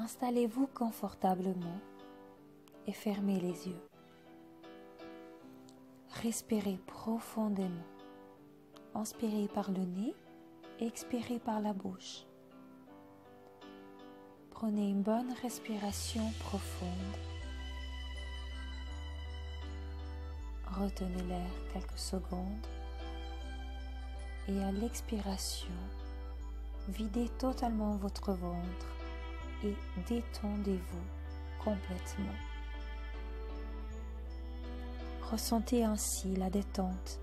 Installez-vous confortablement et fermez les yeux. Respirez profondément. Inspirez par le nez et expirez par la bouche. Prenez une bonne respiration profonde. Retenez l'air quelques secondes et à l'expiration, videz totalement votre ventre et détendez-vous complètement. Ressentez ainsi la détente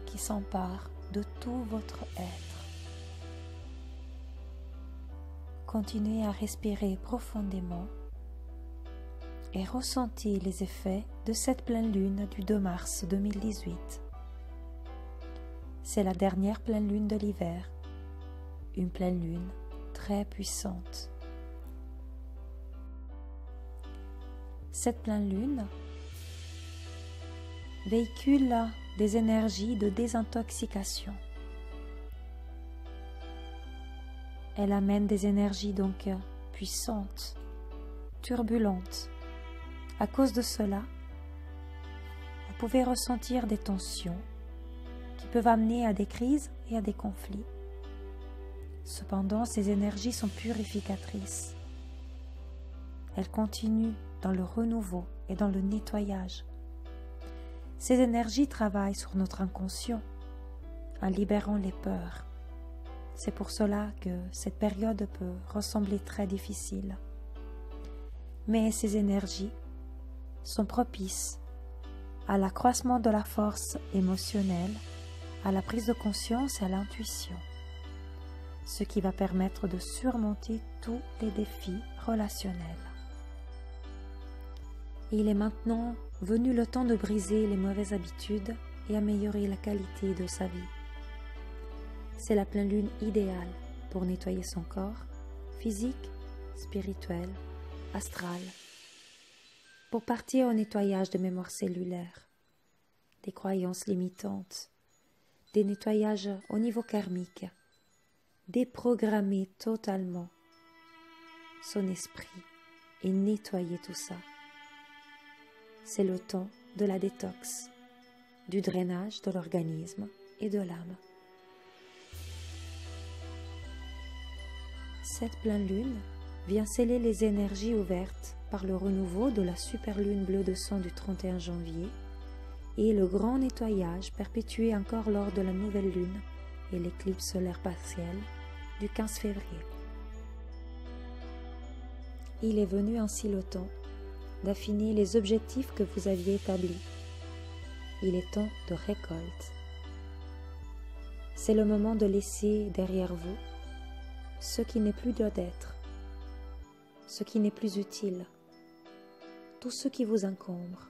qui s'empare de tout votre être. Continuez à respirer profondément et ressentez les effets de cette pleine lune du 2 mars 2018. C'est la dernière pleine lune de l'hiver, une pleine lune très puissante. Cette pleine lune véhicule des énergies de désintoxication. Elle amène des énergies donc puissantes, turbulentes. À cause de cela, vous pouvez ressentir des tensions qui peuvent amener à des crises et à des conflits. Cependant, ces énergies sont purificatrices. Elles continuent dans le renouveau et dans le nettoyage. Ces énergies travaillent sur notre inconscient en libérant les peurs. C'est pour cela que cette période peut ressembler très difficile. Mais ces énergies sont propices à l'accroissement de la force émotionnelle, à la prise de conscience et à l'intuition, ce qui va permettre de surmonter tous les défis relationnels. Il est maintenant venu le temps de briser les mauvaises habitudes et améliorer la qualité de sa vie. C'est la pleine lune idéale pour nettoyer son corps, physique, spirituel, astral, pour partir au nettoyage des mémoires cellulaires, des croyances limitantes, des nettoyages au niveau karmique, déprogrammer totalement son esprit et nettoyer tout ça. C'est le temps de la détox, du drainage de l'organisme et de l'âme. Cette pleine lune vient sceller les énergies ouvertes par le renouveau de la super lune bleue de sang du 31 janvier et le grand nettoyage perpétué encore lors de la nouvelle lune et l'éclipse solaire partielle du 15 février. Il est venu ainsi le temps d'affiner les objectifs que vous aviez établis. Il est temps de récolte. C'est le moment de laisser derrière vous ce qui n'est plus d'être, ce qui n'est plus utile, tout ce qui vous encombre.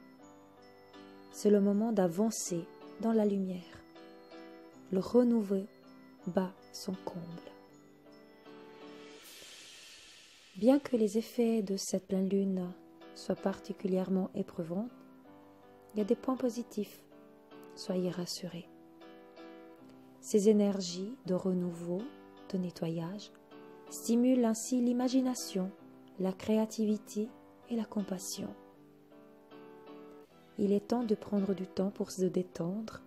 C'est le moment d'avancer dans la lumière. Le renouveau bat son comble. Bien que les effets de cette pleine lune soient particulièrement éprouvants, il y a des points positifs. Soyez rassurés. Ces énergies de renouveau, de nettoyage, stimulent ainsi l'imagination, la créativité et la compassion. Il est temps de prendre du temps pour se détendre,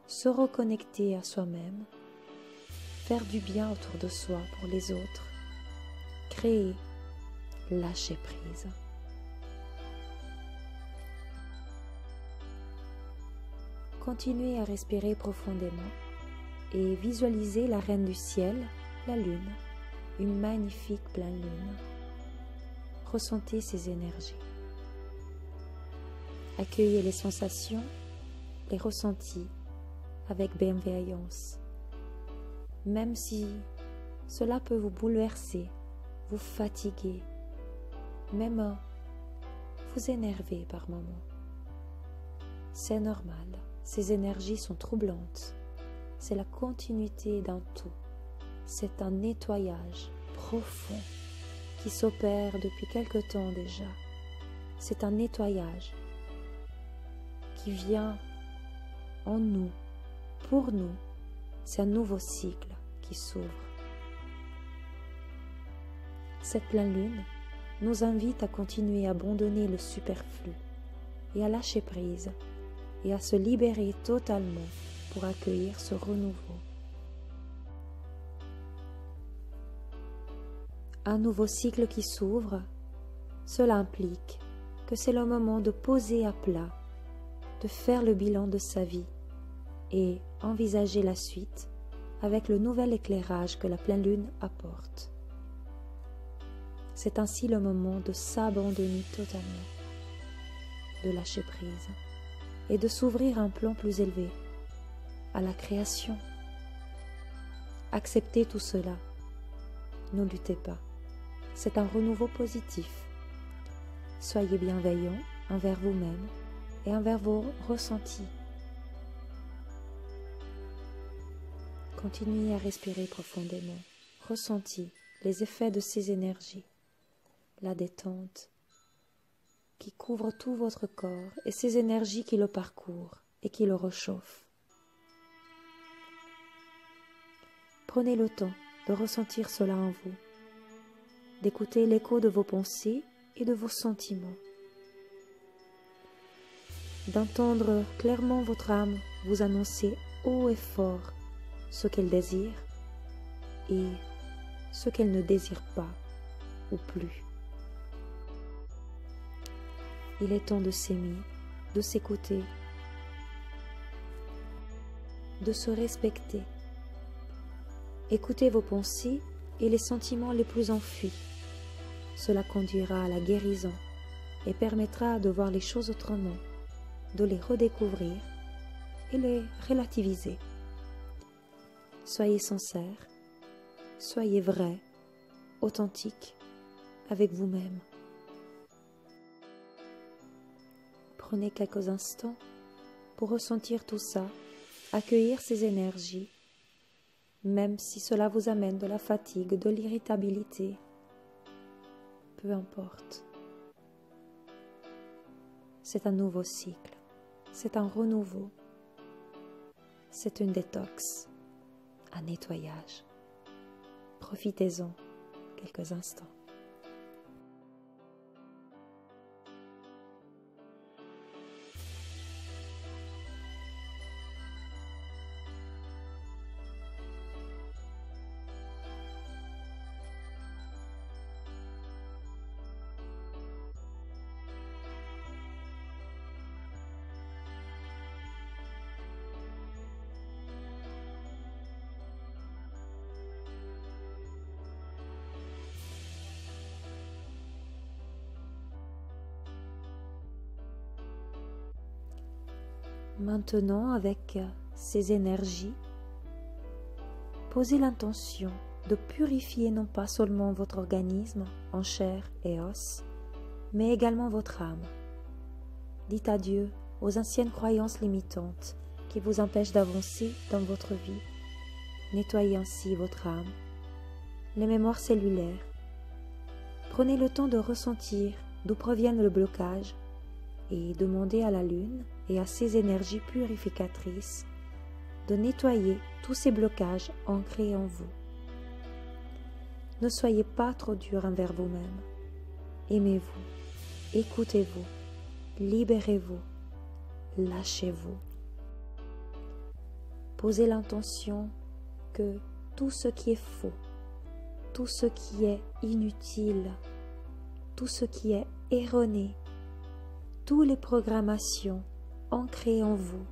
se reconnecter à soi-même, faire du bien autour de soi pour les autres, créer, lâcher prise. Continuez à respirer profondément et visualisez la reine du ciel, la lune, une magnifique pleine lune. Ressentez ces énergies. Accueillez les sensations, les ressentis avec bienveillance. Même si cela peut vous bouleverser, vous fatiguer, même vous énerver par moments. C'est normal, ces énergies sont troublantes. C'est la continuité d'un tout. C'est un nettoyage profond qui s'opère depuis quelque temps déjà. C'est un nettoyage qui vient en nous, pour nous. C'est un nouveau cycle qui s'ouvre. Cette pleine lune nous invite à continuer à abandonner le superflu et à lâcher prise et à se libérer totalement pour accueillir ce renouveau. Un nouveau cycle qui s'ouvre, cela implique que c'est le moment de poser à plat, de faire le bilan de sa vie et envisager la suite avec le nouvel éclairage que la pleine lune apporte. C'est ainsi le moment de s'abandonner totalement, de lâcher prise et de s'ouvrir à un plan plus élevé, à la création. Acceptez tout cela, ne luttez pas, c'est un renouveau positif. Soyez bienveillant envers vous-même et envers vos ressentis. Continuez à respirer profondément, ressentez les effets de ces énergies, la détente qui couvre tout votre corps et ces énergies qui le parcourent et qui le réchauffent. Prenez le temps de ressentir cela en vous, d'écouter l'écho de vos pensées et de vos sentiments, d'entendre clairement votre âme vous annoncer haut et fort ce qu'elle désire et ce qu'elle ne désire pas ou plus. Il est temps de s'aimer, de s'écouter, de se respecter. Écoutez vos pensées et les sentiments les plus enfuis. Cela conduira à la guérison et permettra de voir les choses autrement, de les redécouvrir et les relativiser. Soyez sincère, soyez vrai, authentique avec vous-même. Prenez quelques instants pour ressentir tout ça, accueillir ces énergies, même si cela vous amène de la fatigue, de l'irritabilité, peu importe. C'est un nouveau cycle, c'est un renouveau, c'est une détox, un nettoyage. Profitez-en quelques instants. Maintenant, avec ces énergies, posez l'intention de purifier non pas seulement votre organisme en chair et os, mais également votre âme. Dites adieu aux anciennes croyances limitantes qui vous empêchent d'avancer dans votre vie. Nettoyez ainsi votre âme, les mémoires cellulaires. Prenez le temps de ressentir d'où proviennent le blocage et demandez à la lune et à ses énergies purificatrices de nettoyer tous ces blocages ancrés en vous. Ne soyez pas trop dur envers vous-même. Aimez-vous, écoutez-vous, libérez-vous, lâchez-vous. Posez l'intention que tout ce qui est faux, tout ce qui est inutile, tout ce qui est erroné, toutes les programmations ancrées en vous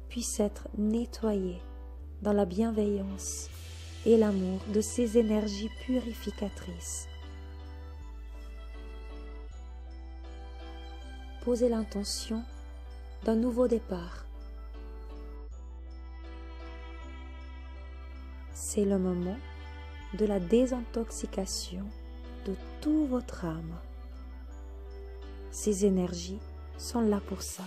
puissent être nettoyées dans la bienveillance et l'amour de ces énergies purificatrices. Posez l'intention d'un nouveau départ. C'est le moment de la désintoxication de toute votre âme. Ces énergies sont là pour ça.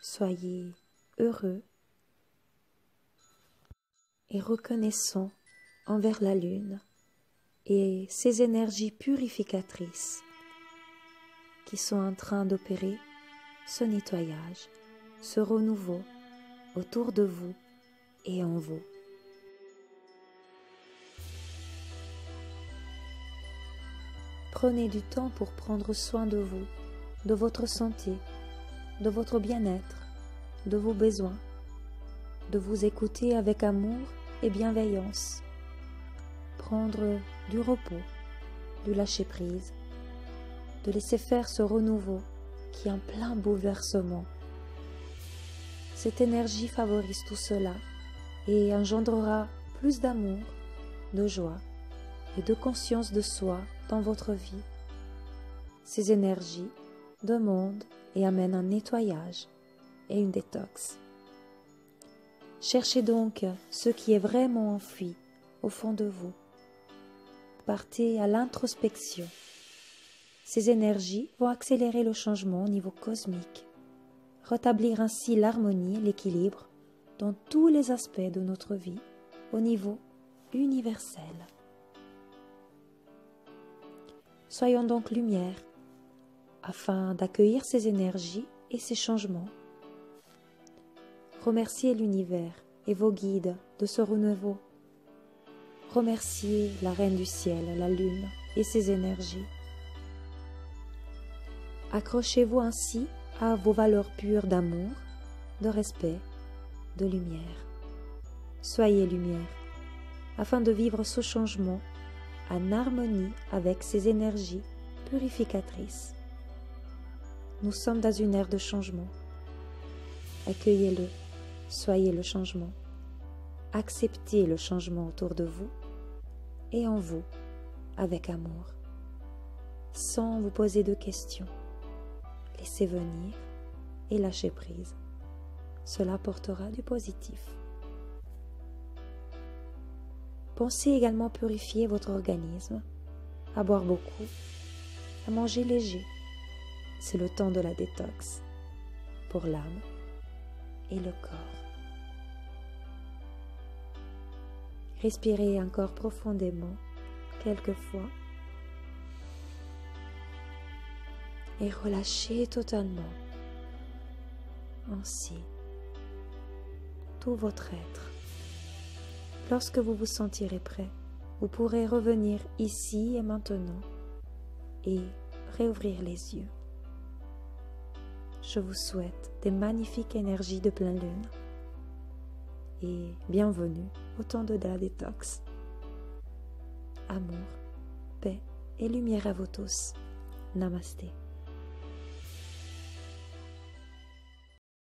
Soyez heureux et reconnaissants envers la lune et ses énergies purificatrices qui sont en train d'opérer ce nettoyage, ce renouveau autour de vous et en vous. Prenez du temps pour prendre soin de vous, de votre santé, de votre bien-être, de vos besoins, de vous écouter avec amour et bienveillance. Prendre du repos, du lâcher-prise, de laisser faire ce renouveau qui est en plein bouleversement. Cette énergie favorise tout cela et engendrera plus d'amour, de joie et de conscience de soi dans votre vie. Ces énergies demandent et amènent un nettoyage et une détox. Cherchez donc ce qui est vraiment enfoui au fond de vous. Partez à l'introspection. Ces énergies vont accélérer le changement au niveau cosmique, rétablir ainsi l'harmonie et l'équilibre dans tous les aspects de notre vie au niveau universel. Soyons donc lumière afin d'accueillir ces énergies et ces changements. Remerciez l'univers et vos guides de ce renouveau. Remerciez la Reine du Ciel, la Lune et ses énergies. Accrochez-vous ainsi à vos valeurs pures d'amour, de respect, de lumière. Soyez lumière, afin de vivre ce changement en harmonie avec ces énergies purificatrices. Nous sommes dans une ère de changement. Accueillez-le, soyez le changement. Acceptez le changement autour de vous et en vous avec amour, sans vous poser de questions. Laissez venir et lâchez prise. Cela apportera du positif. Pensez également purifier votre organisme, à boire beaucoup, à manger léger. C'est le temps de la détox pour l'âme et le corps. Respirez encore profondément quelques fois et relâchez totalement ainsi tout votre être. Lorsque vous vous sentirez prêt, vous pourrez revenir ici et maintenant et réouvrir les yeux. Je vous souhaite des magnifiques énergies de pleine lune et bienvenue au temps de la détox. Amour, paix et lumière à vous tous. Namasté.